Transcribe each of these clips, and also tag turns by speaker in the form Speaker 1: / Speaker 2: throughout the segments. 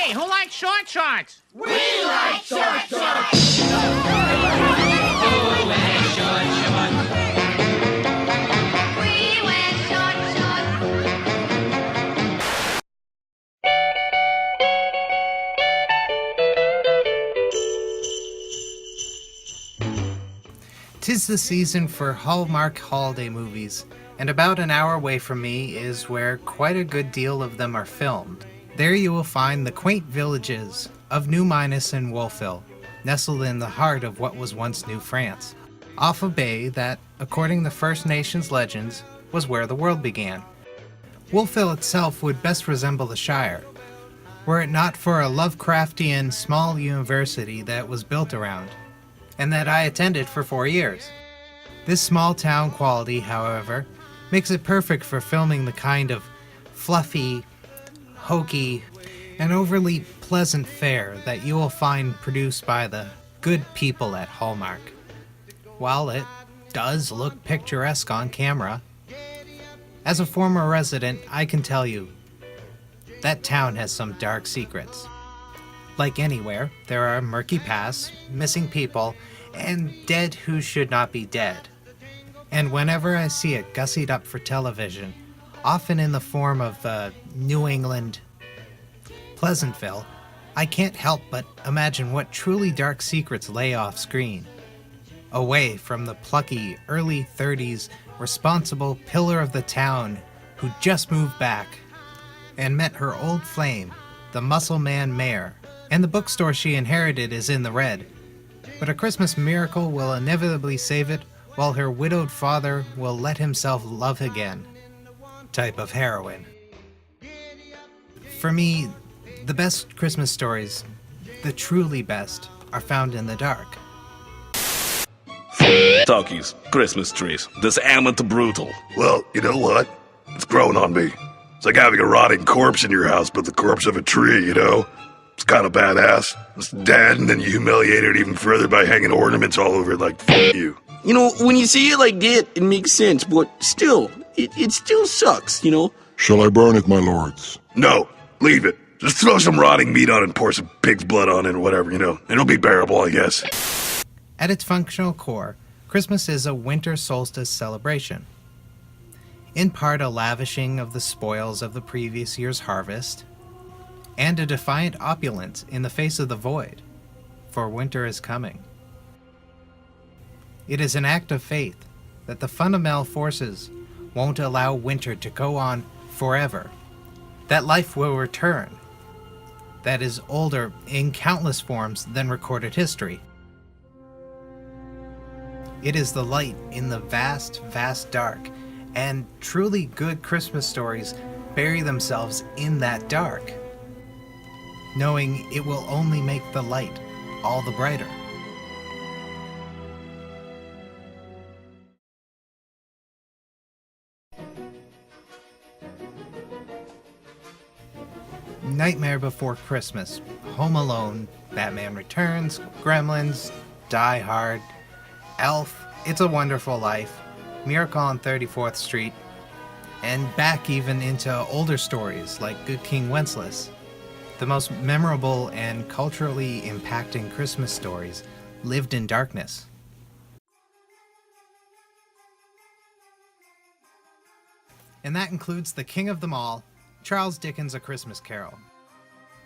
Speaker 1: Hey, who likes short shorts?
Speaker 2: We like short shorts!
Speaker 3: We wear short shorts.
Speaker 4: 'Tis the season for Hallmark holiday movies, and about an hour away from me is where quite a good deal of them are filmed. There you will find the quaint villages of New Minas and Wolfville, nestled in the heart of what was once New France, off a bay that, according to First Nations legends, was where the world began. Wolfville itself would best resemble the Shire, were it not for a Lovecraftian small university that was built around, and that I attended for 4 years. This small town quality, however, makes it perfect for filming the kind of fluffy, hokey, and overly pleasant fare that you will find produced by the good people at Hallmark. While it does look picturesque on camera, as a former resident, I can tell you, that town has some dark secrets. Like anywhere, there are murky pasts, missing people, and dead who should not be dead. And whenever I see it gussied up for television, often in the form of New England Pleasantville, I can't help but imagine what truly dark secrets lay off screen. Away from the plucky, early 30s, responsible pillar of the town who just moved back and met her old flame, the muscle man mayor, and the bookstore she inherited is in the red. But a Christmas miracle will inevitably save it, while her widowed father will let himself love again. Type of heroine. For me, the best Christmas stories, the truly best, are found in the dark.
Speaker 5: Talkies, Christmas trees, this amateur brutal.
Speaker 6: Well, you know what? It's growing on me. It's like having a rotting corpse in your house, but the corpse of a tree, you know? It's kind of badass. It's dead, and then you humiliate it even further by hanging ornaments all over it like, f*** you.
Speaker 2: You know, when you see it like that, it makes sense, but still, it still sucks, you know?
Speaker 7: Shall I burn it, my lords?
Speaker 6: No, leave it. Just throw some rotting meat on it and pour some pig's blood on it or whatever, you know? It'll be bearable, I guess.
Speaker 4: At its functional core, Christmas is a winter solstice celebration. In part a lavishing of the spoils of the previous year's harvest, and a defiant opulence in the face of the void, for winter is coming. It is an act of faith that the fundamental forces won't allow winter to go on forever, that life will return, that is older in countless forms than recorded history. It is the light in the vast, vast dark, and truly good Christmas stories bury themselves in that dark, knowing it will only make the light all the brighter. Nightmare Before Christmas, Home Alone, Batman Returns, Gremlins, Die Hard, Elf, It's a Wonderful Life, Miracle on 34th Street, and back even into older stories like Good King Wenceslas. The most memorable and culturally impacting Christmas stories lived in darkness. And that includes the king of them all, Charles Dickens' A Christmas Carol.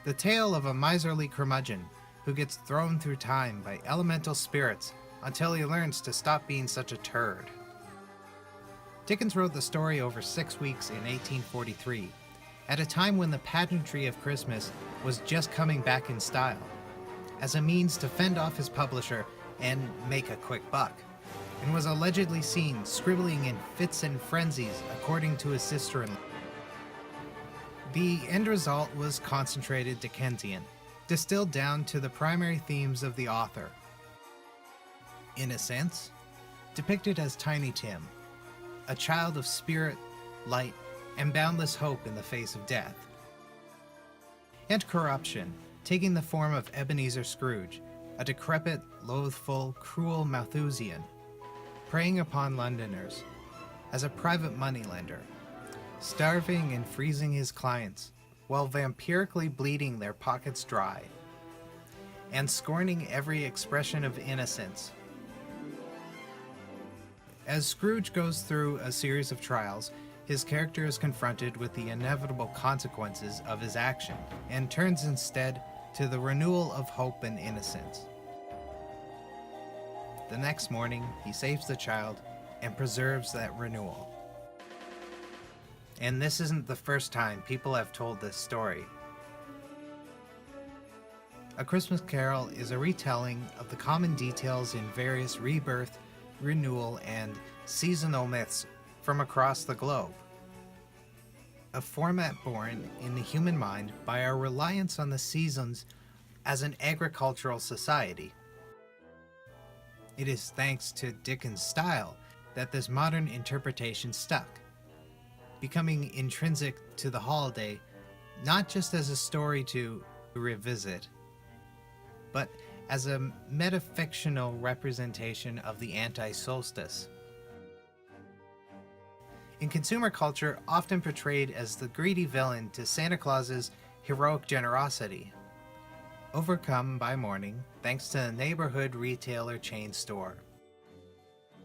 Speaker 4: The tale of a miserly curmudgeon who gets thrown through time by elemental spirits until he learns to stop being such a turd. Dickens wrote the story over 6 weeks in 1843, at a time when the pageantry of Christmas was just coming back in style, as a means to fend off his publisher and make a quick buck, and was allegedly seen scribbling in fits and frenzies according to his sister-in-law. The end result was concentrated Dickensian, distilled down to the primary themes of the author. In a sense, depicted as Tiny Tim, a child of spirit, light, and boundless hope in the face of death. And corruption, taking the form of Ebenezer Scrooge, a decrepit, loathful, cruel Malthusian, preying upon Londoners as a private moneylender, starving and freezing his clients while vampirically bleeding their pockets dry, and scorning every expression of innocence. As Scrooge goes through a series of trials, his character is confronted with the inevitable consequences of his action, and turns instead to the renewal of hope and innocence. The next morning, he saves the child and preserves that renewal. And this isn't the first time people have told this story. A Christmas Carol is a retelling of the common details in various rebirth, renewal, and seasonal myths from across the globe. A format born in the human mind by our reliance on the seasons as an agricultural society. It is thanks to Dickens' style that this modern interpretation stuck, becoming intrinsic to the holiday not just as a story to revisit, but as a metafictional representation of the anti-solstice. In consumer culture, often portrayed as the greedy villain to Santa Claus's heroic generosity, overcome by morning thanks to the neighborhood retailer chain store,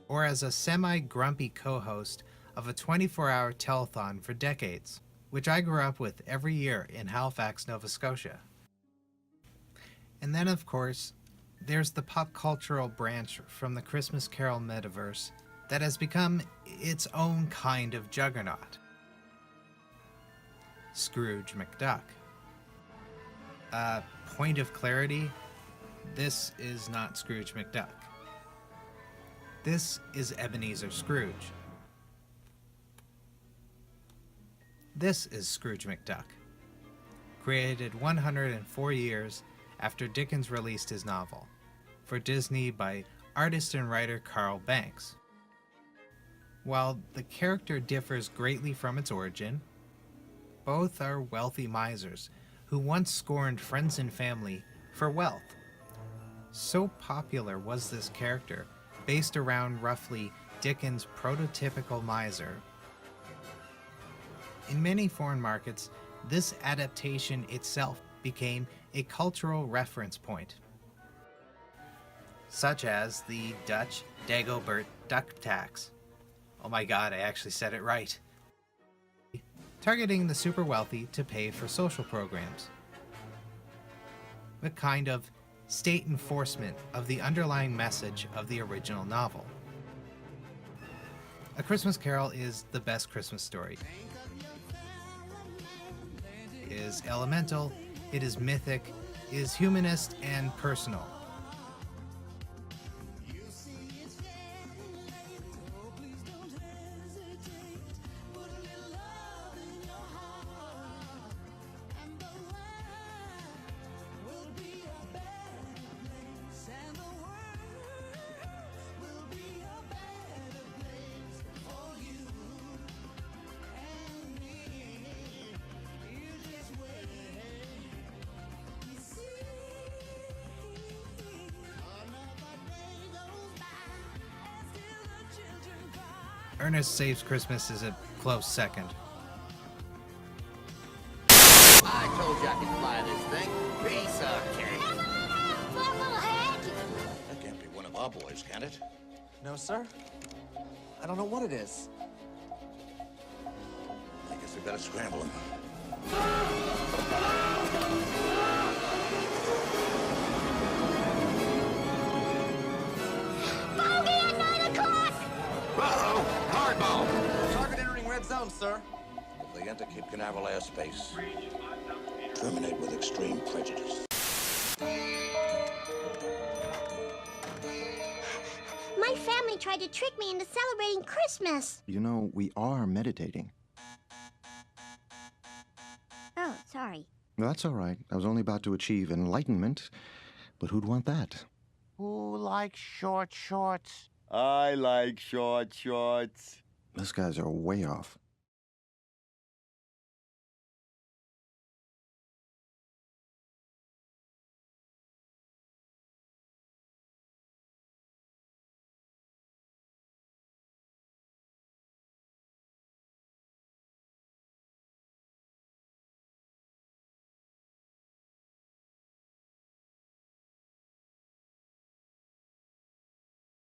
Speaker 4: or as a semi-grumpy co-host of a 24-hour telethon for decades, which I grew up with every year in Halifax, Nova Scotia. And then, of course, there's the pop cultural branch from the Christmas Carol metaverse that has become its own kind of juggernaut. Scrooge McDuck. Point of clarity, this is not Scrooge McDuck. This is Ebenezer Scrooge. This is Scrooge McDuck, created 104 years after Dickens released his novel, for Disney by artist and writer Carl Banks. While the character differs greatly from its origin, both are wealthy misers who once scorned friends and family for wealth. So popular was this character, based around roughly Dickens' prototypical miser. In many foreign markets, this adaptation itself became a cultural reference point, such as the Dutch Dagobert duck tax. Oh my god, I actually said it right. Targeting the super wealthy to pay for social programs. A kind of state enforcement of the underlying message of the original novel. A Christmas Carol is the best Christmas story. It is elemental, it is mythic, it is humanist and personal. Ernest Saves Christmas is a close second.
Speaker 1: I told you I could fly this thing. Piece of cake.
Speaker 8: That can't be one of our boys, can it?
Speaker 1: No, sir. I don't know what it is.
Speaker 8: I guess we better scramble him.
Speaker 1: Uh-oh! Hardball! Target entering red zone, sir.
Speaker 8: If they enter Cape Canaveral airspace, terminate with extreme prejudice.
Speaker 3: My family tried to trick me into celebrating Christmas.
Speaker 9: You know, we are meditating.
Speaker 3: Oh, sorry.
Speaker 9: That's all right. I was only about to achieve enlightenment, but who'd want that?
Speaker 1: Who likes short shorts?
Speaker 10: I like short shorts.
Speaker 9: Those guys are way off.